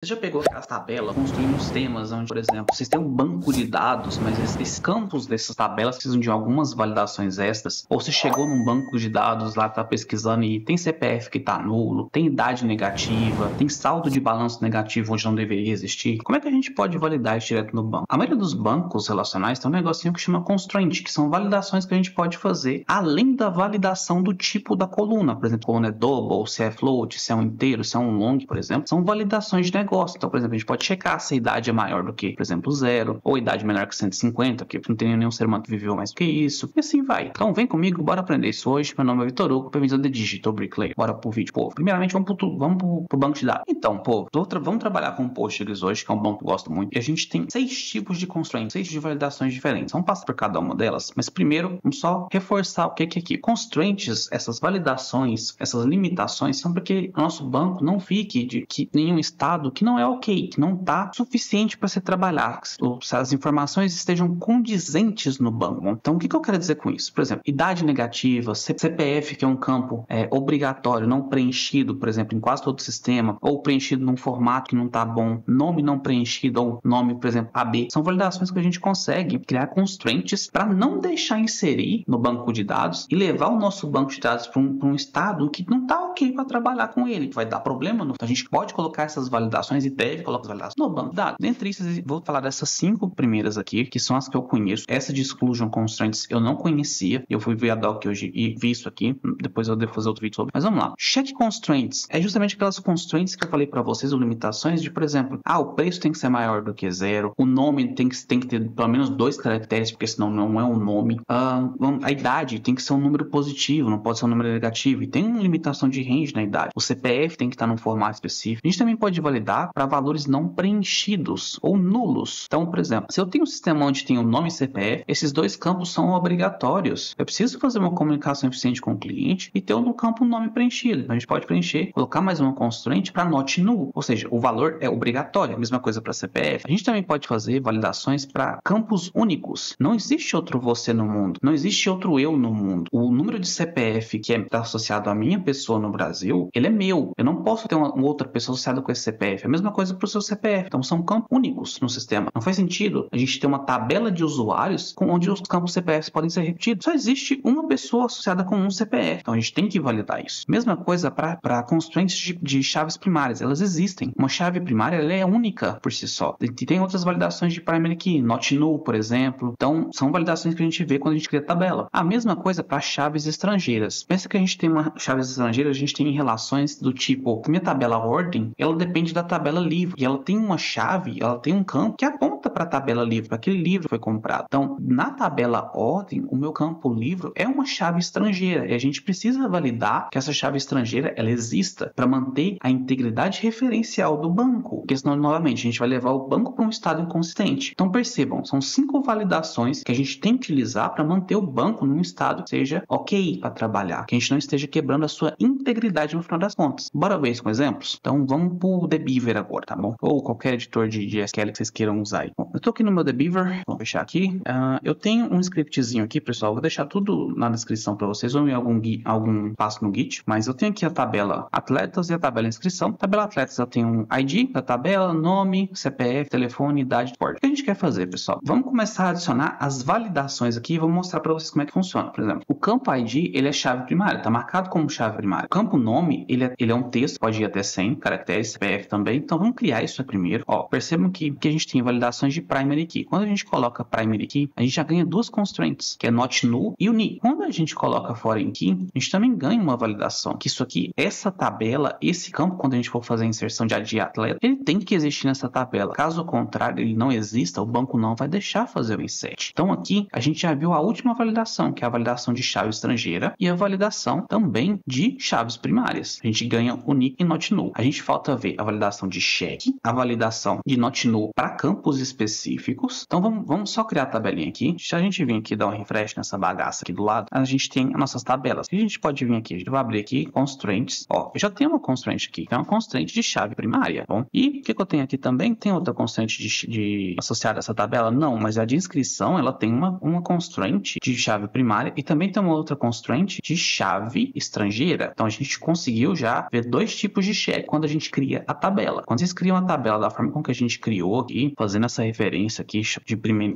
Você já pegou aquela tabela, construindo uns temas onde, por exemplo, vocês têm um banco de dados, mas esses campos dessas tabelas precisam de algumas validações extras? Ou você chegou num banco de dados lá, tá pesquisando e tem CPF que tá nulo, tem idade negativa, tem saldo de balanço negativo onde não deveria existir? Como é que a gente pode validar isso direto no banco? A maioria dos bancos relacionais tem um negocinho que chama constraint, que são validações que a gente pode fazer além da validação do tipo da coluna. Por exemplo, coluna é double, se é float, se é um inteiro, se é um long, por exemplo. São validações de negócio. Então, por exemplo, a gente pode checar se a idade é maior do que, por exemplo, 0, ou idade menor que 150, porque não tem nenhum ser humano que viveu mais do que isso, e assim vai. Então, vem comigo, bora aprender isso hoje. Meu nome é Vitor Hugo, bem-vindo ao The Digital Bricklayer. Bora pro vídeo, povo. Primeiramente, vamos pro banco de dados. Então, povo, vamos trabalhar com o Postgres hoje, que é um banco que eu gosto muito, e a gente tem 6 tipos de constraints, 6 de validações diferentes. Vamos passar por cada uma delas, mas primeiro, vamos só reforçar o que é aqui. Constraints, essas validações, essas limitações, são porque o nosso banco não fique em um estado que não é ok, que não está suficiente para você trabalhar, se as informações estejam condizentes no banco. Então, o que eu quero dizer com isso? Por exemplo, idade negativa, CPF, que é um campo obrigatório, não preenchido, por exemplo, em quase todo o sistema, ou preenchido num formato que não está bom, nome não preenchido, ou nome, por exemplo, AB, são validações que a gente consegue criar constraints para não deixar inserir no banco de dados e levar o nosso banco de dados para um estado que não está ok para trabalhar com ele, que vai dar problema. Então, a gente pode colocar essas validações e deve colocar as validações no banco de dados. Dentre isso, vou falar dessas 5 primeiras aqui, que são as que eu conheço. Essa de exclusion constraints eu não conhecia. Eu fui ver a doc hoje e vi isso aqui. Depois eu devo fazer outro vídeo sobre. Mas vamos lá. Check constraints é justamente aquelas constraints que eu falei para vocês, ou limitações de, por exemplo, o preço tem que ser maior do que 0, o nome tem que ter pelo menos 2 caracteres, porque senão não é um nome. A idade tem que ser um número positivo, não pode ser um número negativo. E tem uma limitação de range na idade. O CPF tem que estar num formato específico. A gente também pode validar para valores não preenchidos ou nulos. Então, por exemplo, se eu tenho um sistema onde tem o nome e CPF, esses 2 campos são obrigatórios. Eu preciso fazer uma comunicação eficiente com o cliente e ter no campo um nome preenchido. Então, a gente pode preencher, colocar mais uma constraint para not null, ou seja, o valor é obrigatório. A mesma coisa para CPF. A gente também pode fazer validações para campos únicos. Não existe outro você no mundo. Não existe outro eu no mundo. O número de CPF que está associado à minha pessoa no Brasil, ele é meu. Eu não posso ter uma outra pessoa associada com esse CPF. A mesma coisa para o seu CPF. Então, são campos únicos no sistema. Não faz sentido a gente ter uma tabela de usuários onde os campos CPF podem ser repetidos. Só existe uma pessoa associada com um CPF. Então, a gente tem que validar isso. Mesma coisa para constraints de chaves primárias. Elas existem. Uma chave primária ela é única por si só. E tem outras validações de primary key, not null, por exemplo. Então, são validações que a gente vê quando a gente cria tabela. A mesma coisa para chaves estrangeiras. Pensa que a gente tem uma chaves estrangeiras, a gente tem relações do tipo, minha tabela ordem, ela depende da tabela livre. E ela tem uma chave, ela tem um campo que aponta para a tabela livre, para aquele livro que foi comprado. Então, na tabela ordem, o meu campo livro é uma chave estrangeira. E a gente precisa validar que essa chave estrangeira ela exista para manter a integridade referencial do banco. Porque senão, novamente, a gente vai levar o banco para um estado inconsistente. Então, percebam, são 5 validações que a gente tem que utilizar para manter o banco num estado que seja ok para trabalhar. Que a gente não esteja quebrando a sua integridade no final das contas. Bora ver isso com exemplos? Então, vamos para o The Beaver agora, tá bom? Ou qualquer editor de SQL que vocês queiram usar aí. Bom, eu tô aqui no meu The Beaver, vou fechar aqui. Eu tenho um scriptzinho aqui, pessoal, vou deixar tudo na descrição para vocês, ou em algum passo no Git, mas eu tenho aqui a tabela atletas e a tabela inscrição. Tabela atletas eu tenho um ID da tabela, nome, CPF, telefone, idade, porte. O que a gente quer fazer, pessoal? Vamos começar a adicionar as validações aqui e vou mostrar para vocês como é que funciona. Por exemplo, o campo ID, ele é chave primária, tá marcado como chave primária. O campo nome, ele é um texto, pode ir até 100 caracteres, CPF também. Então, vamos criar isso primeiro. Percebam que a gente tem validações de primary key. Quando a gente coloca primary key, a gente já ganha 2 constraints, que é not null e unique. Quando a gente coloca foreign key, a gente também ganha uma validação, que isso aqui, essa tabela, esse campo, quando a gente for fazer a inserção de ID atleta, ele tem que existir nessa tabela. Caso contrário, ele não exista, o banco não vai deixar fazer o insert. Então, aqui, a gente já viu a última validação, que é a validação de chave estrangeira e a validação também de chaves primárias. A gente ganha unique e not null. A gente falta ver a validação de check, a validação de not null para campos específicos. Então vamos só criar a tabelinha aqui. Se a gente vir aqui dar um refresh nessa bagaça aqui do lado, a gente tem as nossas tabelas. A gente pode vir aqui, a gente vai abrir aqui constraints. Ó, eu já tenho uma constraint aqui, que é uma constraint de chave primária. Bom, e o que eu tenho aqui também? Tem outra constraint de associada a essa tabela? Não, mas a de inscrição, ela tem uma constraint de chave primária e também tem uma outra constraint de chave estrangeira. Então a gente conseguiu já ver dois tipos de cheque quando a gente cria a tabela. Quando vocês criam a tabela da forma como que a gente criou aqui, fazendo essa referência aqui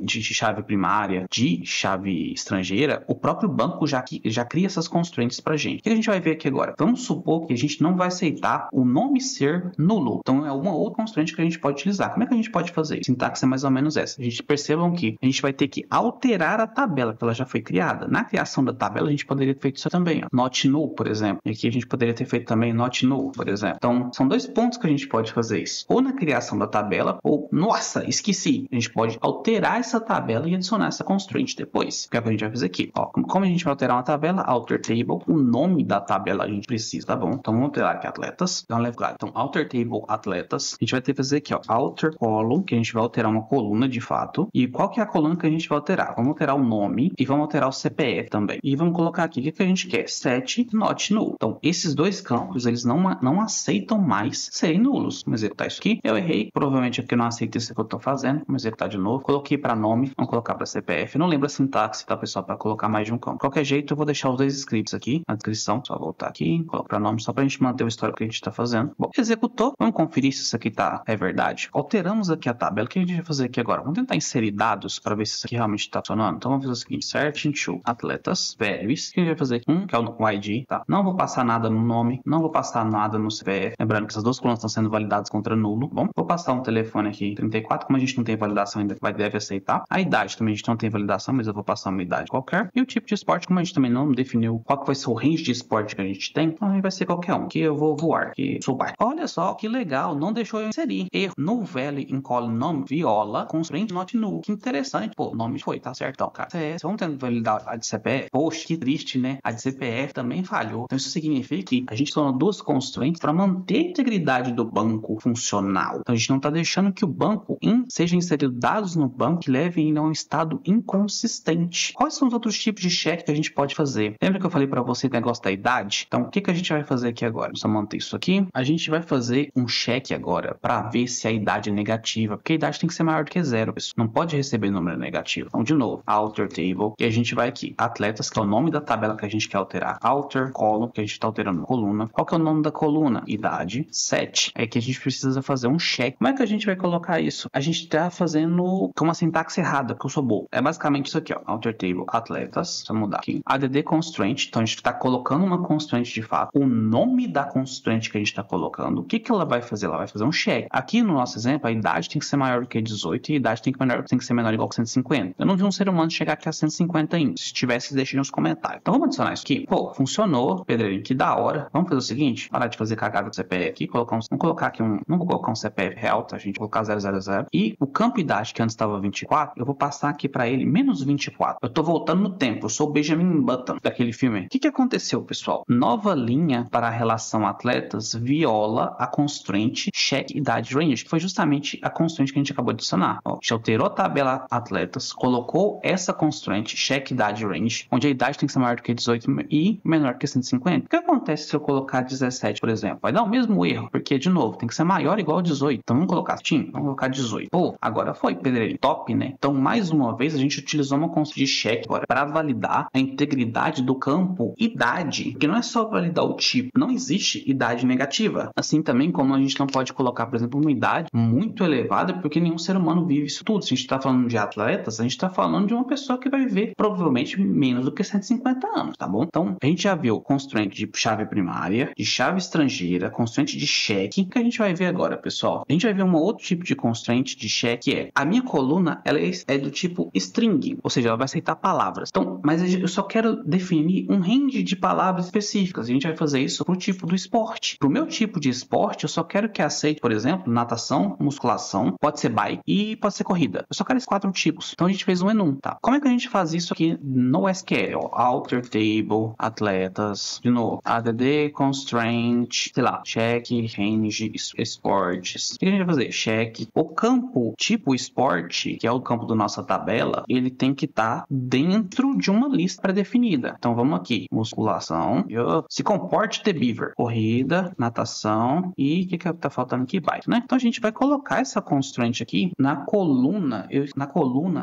de chave primária, de chave estrangeira, o próprio banco já cria essas constraints pra gente. O que a gente vai ver aqui agora? Vamos supor que a gente não vai aceitar o nome ser nulo. Então é uma outra constraint que a gente pode utilizar. Como é que a gente pode fazer? A sintaxe é mais ou menos essa. A gente percebam que a gente vai ter que alterar a tabela, que ela já foi criada. Na criação da tabela, a gente poderia ter feito isso também, ó. Not null, por exemplo. E aqui a gente poderia ter feito também not null, por exemplo. Então, são dois pontos que a gente pode fazer isso. Ou na criação da tabela, ou, nossa, esqueci. A gente pode alterar essa tabela e adicionar essa constraint depois. Que é o que a gente vai fazer aqui. Ó, como a gente vai alterar uma tabela? Alter table. O nome da tabela a gente precisa, tá bom? Então, vamos alterar aqui atletas. Então, alter table atletas. A gente vai ter que fazer aqui, ó, alter column, que a gente vai alterar uma coluna de fato. E qual que é a coluna que a gente vai alterar? Vamos alterar o nome e vamos alterar o CPF também. E vamos colocar aqui o que a gente quer? Set not null. Então, esses dois campos, eles não aceitam mais serem nulos. Vamos executar isso aqui. Eu errei. Provavelmente aqui eu não aceito isso que eu tô fazendo. Vamos executar de novo. Coloquei para nome. Vamos colocar para CPF. Eu não lembro a sintaxe, tá, pessoal? Para colocar mais de um campo. De qualquer jeito, eu vou deixar os dois scripts aqui na descrição. Só voltar aqui. Colocar para nome só para a gente manter o histórico que a gente está fazendo. Bom, executou. Vamos conferir se isso aqui é verdade. Alteramos aqui a tabela. O que a gente vai fazer aqui agora? Vamos tentar inserir dados para ver se isso aqui realmente está funcionando. Então, vamos fazer o seguinte. Search into atletas, values. O que a gente vai fazer aqui? Que é o ID, tá? Não vou passar nada no nome. Não vou passar nada no CPF. Lembrando que essas duas colunas estão sendo validadas contra nulo. Bom, vou passar um telefone aqui, 34. Como a gente não tem validação ainda, deve aceitar. A idade também a gente não tem validação, mas eu vou passar uma idade qualquer. E o tipo de esporte, como a gente também não definiu qual que vai ser o range de esporte que a gente tem, então vai ser qualquer um. Que eu vou voar, que sou bar. Olha só, que legal. Não deixou eu inserir. Erro. No value in column nome viola constraint not null. Que interessante. Pô, o nome foi, tá certão, cara. Vamos tentar validar a de CPF. Poxa, que triste, né? A de CPF também falhou. Então isso significa que a gente tornou duas constraints para manter a integridade do banco funcional. Então a gente não está deixando que o banco seja inserido dados no banco que levem a um estado inconsistente. Quais são os outros tipos de cheque que a gente pode fazer? Lembra que eu falei para você o negócio da idade? Então o que a gente vai fazer aqui agora? Vamos manter isso aqui. A gente vai fazer um cheque agora para ver se a idade é negativa, porque a idade tem que ser maior do que 0, pessoal. Não pode receber número negativo. Então de novo, alter table, e a gente vai aqui, atletas, que é o nome da tabela que a gente quer alterar, alter column, que a gente está alterando a coluna. Qual que é o nome da coluna? Idade, set. É que a gente precisa fazer um check. Como é que a gente vai colocar isso? A gente está fazendo com uma sintaxe errada, porque eu sou bobo. É basicamente isso aqui, ó, alter table, atletas. Vamos mudar aqui. Add constraint, então a gente está colocando uma constraint de fato. O nome da constraint que a gente está colocando, o que ela vai fazer? Ela vai fazer um check. Aqui no nosso exemplo, a idade tem que ser maior do que 18 e a idade tem que ser menor ou igual que 150. Eu não vi um ser humano chegar aqui a 150 ainda. Se tivesse, deixe nos comentários. Então vamos adicionar isso aqui. Pô, funcionou, Pedrinho, que da hora. Vamos fazer o seguinte, parar de fazer cagada do CPF aqui, vamos colocar aqui não vou colocar um CPF real, tá, gente? Vou colocar 000 e o campo idade que antes estava 24, eu vou passar aqui para ele menos 24. Eu tô voltando no tempo, eu sou o Benjamin Button daquele filme. O que aconteceu, pessoal? Nova linha para a relação atletas viola a constraint check idade range, que foi justamente a constraint que a gente acabou de adicionar. Ó, a gente alterou a tabela atletas, colocou essa constraint check idade range, onde a idade tem que ser maior do que 18 e menor que 150. O que acontece se eu colocar 17, por exemplo? Vai dar o mesmo erro, porque, de novo, tem que ser maior ou igual a 18. Então, vamos colocar vamos colocar 18. Pô, agora foi, Pedrinho. Top, né? Então, mais uma vez, a gente utilizou uma constraint de check agora para validar a integridade do campo idade, porque não é só validar o tipo. Não existe idade negativa. Assim também como a gente não pode colocar, por exemplo, uma idade muito elevada, porque nenhum ser humano vive isso tudo. Se a gente está falando de atletas, a gente está falando de uma pessoa que vai viver provavelmente menos do que 150 anos, tá bom? Então, a gente já viu constraint de chave primária, de chave estrangeira, constraint de cheque, que a gente vai ver agora, pessoal. A gente vai ver um outro tipo de constraint de cheque, que é a minha coluna, ela é do tipo string, ou seja, ela vai aceitar palavras. Então, mas eu só quero definir um range de palavras específicas. A gente vai fazer isso pro tipo do esporte. Pro meu tipo de esporte, eu só quero que aceite, por exemplo, natação, musculação, pode ser bike e pode ser corrida. Eu só quero esses 4 tipos. Então, a gente fez um enum, tá? Como é que a gente faz isso aqui no SQL? Alter table, atletas, de novo, add constraint, sei lá, check, range, esportes. O que a gente vai fazer? Check. O campo o tipo esporte, que é o campo da nossa tabela, ele tem que estar dentro de uma lista pré-definida. Então vamos aqui, musculação, se comporte the beaver, corrida, natação e o que tá faltando aqui? Bike, né? Então a gente vai colocar essa constraint aqui na coluna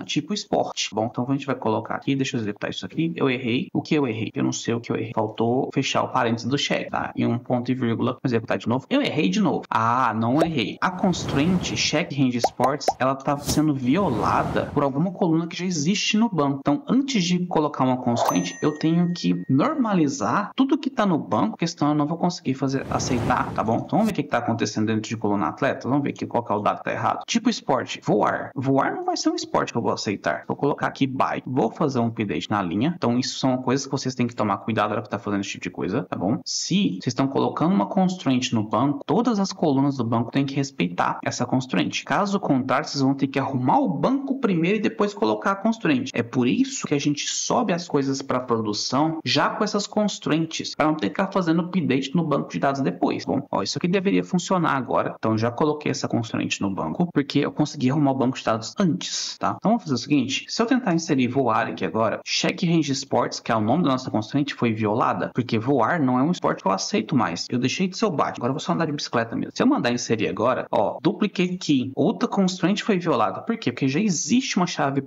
tipo esporte. Bom, então a gente vai colocar aqui, deixa eu executar isso aqui. Eu errei. O que eu errei? Eu não sei o que eu errei. Faltou fechar o parênteses do check, tá? E um ponto e vírgula. Vou executar de novo. Eu errei de novo. Ah, não errei. A constraint check range sports, ela tá sendo violada por alguma coluna que já existe no banco. Então, antes de colocar uma constraint, eu tenho que normalizar tudo que tá no banco, porque senão eu não vou conseguir aceitar, tá bom? Então, vamos ver o que tá acontecendo dentro de coluna atleta. Vamos ver aqui qual que é o dado que tá errado. Tipo esporte, voar. Voar não vai ser um esporte que eu vou aceitar. Vou colocar aqui bike. Vou fazer um update na linha. Então, isso são coisas que vocês têm que tomar cuidado na hora que tá fazendo esse tipo de coisa, tá bom? Se vocês estão colocando uma constraint no banco, todas as colunas do banco têm que respeitar essa constraint. Caso contrário, vocês vão ter que arrumar o banco primeiro e depois colocar a constraint. É por isso que a gente sobe as coisas para produção já com essas constraints, para não ter que ficar fazendo update no banco de dados depois. Bom, ó, isso aqui deveria funcionar agora. Então, já coloquei essa constraint no banco, porque eu consegui arrumar o banco de dados antes, tá? Então, vamos fazer o seguinte, se eu tentar inserir voar aqui agora, check range sports, que é o nome da nossa constraint, foi violada, porque voar não é um esporte que eu aceito mais. Eu deixei de ser o bate, agora eu vou só andar de bicicleta mesmo. Se eu mandar inserir agora, ó, duplicate key, outra constraint foi violada. Por quê? Porque já existe uma chave,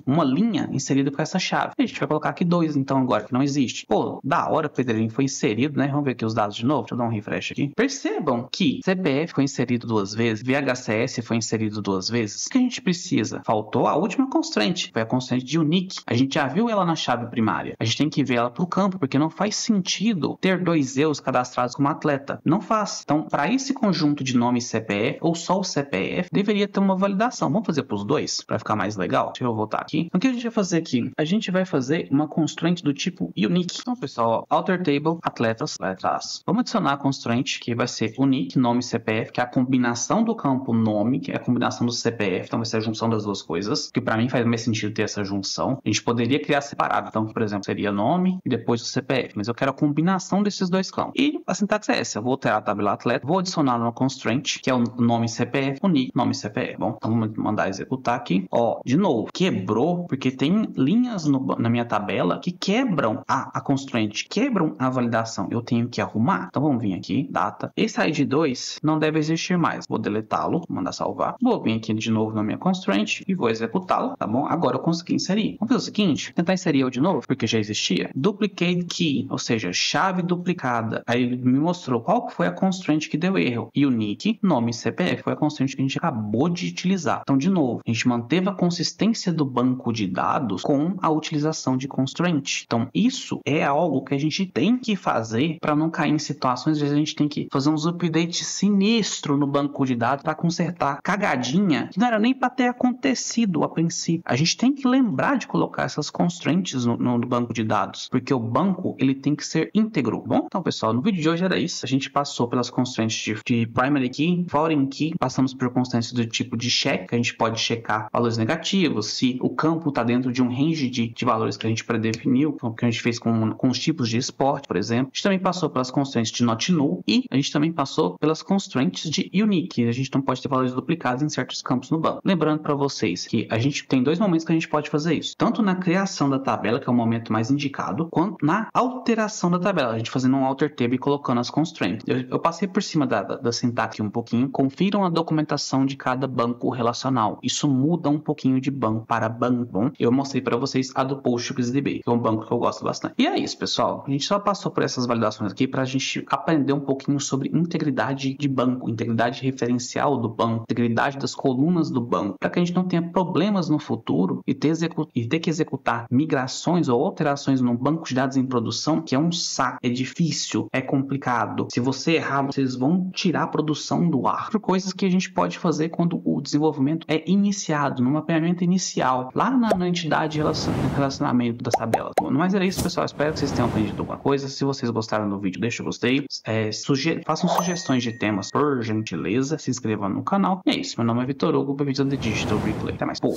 uma linha inserida com essa chave. A gente vai colocar aqui 2, então, agora que não existe. Pô, da hora, Pedrinho, foi inserido, né? Vamos ver aqui os dados de novo. Deixa eu dar um refresh aqui. Percebam que CPF foi inserido 2 vezes, VHCS foi inserido 2 vezes. O que a gente precisa? Faltou a última constraint, foi a constraint de unique. A gente já viu ela na chave primária. A gente tem que ver ela pro campo, porque não faz sentido ter 2 EUs cadastrados como atleta. Não faz. Então, para esse conjunto de nome CPF, ou só o CPF, deveria ter uma validação. Vamos fazer para os dois, para ficar mais legal? Deixa eu voltar aqui. Então, o que a gente vai fazer aqui? A gente vai fazer uma constraint do tipo unique. Então, pessoal, ó, alter table, atletas. Vamos adicionar a constraint, que vai ser unique, nome CPF, que é a combinação do campo nome, que é a combinação do CPF. Então, vai ser a junção das duas coisas, que para mim faz mais sentido ter essa junção. A gente poderia criar separado. Então, por exemplo, seria nome e depois o CPF, mas eu quero a combinação desses dois campos. E a sintaxe é essa. Eu vou alterar a tabela atleta, vou adicionar uma constraint, que é o nome CPF, unique, nome CPF. Bom, então vamos mandar executar aqui. Ó, de novo, quebrou, porque tem linhas na minha tabela que quebram a constraint, quebram a validação. Eu tenho que arrumar. Então vamos vir aqui, data. Esse ID2 não deve existir mais. Vou deletá-lo, mandar salvar. Vou vir aqui de novo na minha constraint e vou executá-lo, tá bom? Agora eu consegui inserir. Vamos fazer o seguinte, tentar inserir eu de novo, porque já existia. Duplicate key, ou seja, chave duplicada. Aí ele me mostrou qual foi a constraint que deu erro. Unique, nome CPF, foi a constraint que a gente acabou de utilizar. Então, de novo, a gente manteve a consistência do banco de dados com a utilização de constraint. Então, isso é algo que a gente tem que fazer para não cair em situações, às vezes a gente tem que fazer uns updates sinistros no banco de dados para consertar cagadinha que não era nem para ter acontecido a princípio. A gente tem que lembrar de colocar essas constraints no banco de dados, porque o banco ele tem que ser íntegro. Bom, então pessoal, no vídeo de hoje era isso. A gente passou pelas constraints de primary key, foreign key, passamos por constraints do tipo de check, que a gente pode checar valores negativos, se o campo está dentro de um range de valores que a gente predefiniu, que a gente fez com os tipos de esporte, por exemplo. A gente também passou pelas constraints de not null e a gente também passou pelas constraints de unique. A gente não pode ter valores duplicados em certos campos no banco. Lembrando para vocês que a gente tem 2 momentos que a gente pode fazer isso. Tanto na criação da tabela, que é o momento mais indicado, quanto na alteração da tabela. A gente fazendo um alter table e colocando as constraints. Eu passei por cima da sintaxe um pouquinho. Confiram a documentação de cada banco relacional. Isso muda um pouquinho de banco para banco. Bom, eu mostrei para vocês a do PostgreSDB, que é um banco que eu gosto bastante. E é isso, pessoal. A gente só passou por essas validações aqui para a gente aprender um pouquinho sobre integridade de banco, integridade referencial do banco, integridade das colunas do banco, para que a gente não tenha problemas no futuro e ter que executar migrações ou alterações num banco de dados em produção, que é um saco, é difícil, é complicado. Se você errar, vocês vão tirar a produção do ar. Por coisas que a gente pode fazer quando o desenvolvimento é iniciado, no mapeamento inicial, lá na entidade de relacionamento das tabelas. Bom, mas era isso, pessoal. Espero que vocês tenham aprendido alguma coisa. Se vocês gostaram do vídeo, deixa o gostei. Façam sugestões de temas, por gentileza. Se inscrevam no canal. E é isso. Meu nome é Vitor Hugo, bem-vindos ao The Digital Replay. Até mais. Pô.